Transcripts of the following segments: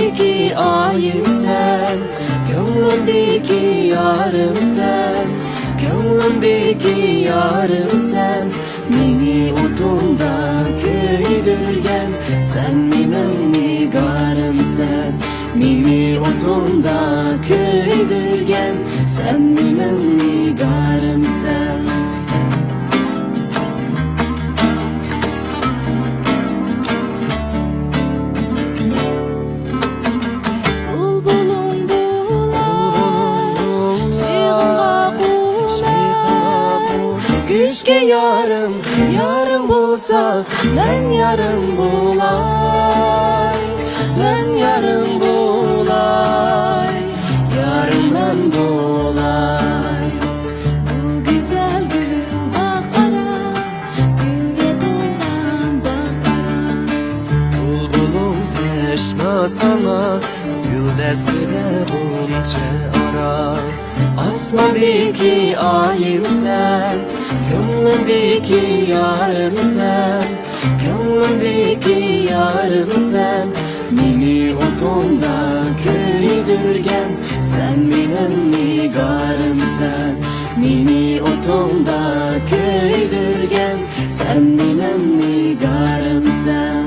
Asmamdaki ayım sen, gönlümdeki yarım sen, gönlümdeki yarım sen. Meni otunda köydürgen, sen menin nigarım sen. Meni otunda köydürgen, sen menin nigarım sen. Güçke yarım, yarım bulsa, ben yarım bulay, ben yarım bulay, yarım ben bulay. Bu güzel gül bakara, gülge dolgan bakara. Bulbulum teşna sana, gül destine bunca ara. Asmamdaki ayım sen, gönlümdeki yarım sen, gönlümdeki yarım sen. Meni otunda köydürgen, sen menin nigarım sen. Meni otunda köydürgen, sen menin nigarım sen.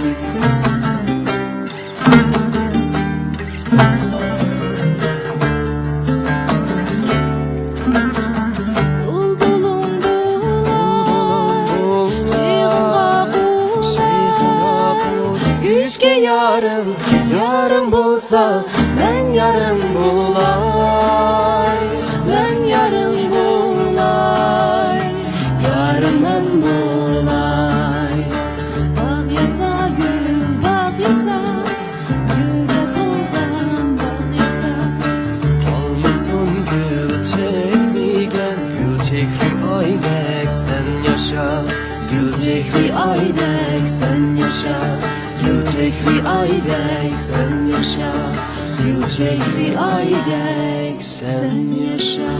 Güçke yarım, yarım bulsa, ben yarım bulay, ben yarım bulay, yarım ben bulay. Bak yasa gül, bak yasa, gülge dolgan bak yasa. Olmasın gül çekmigen, gül çekri aydek sen yaşa. Gül çekri aydek sen yaşa. Gül çekri aydek sen yaşa. Gül çekri aydek sen yaşa.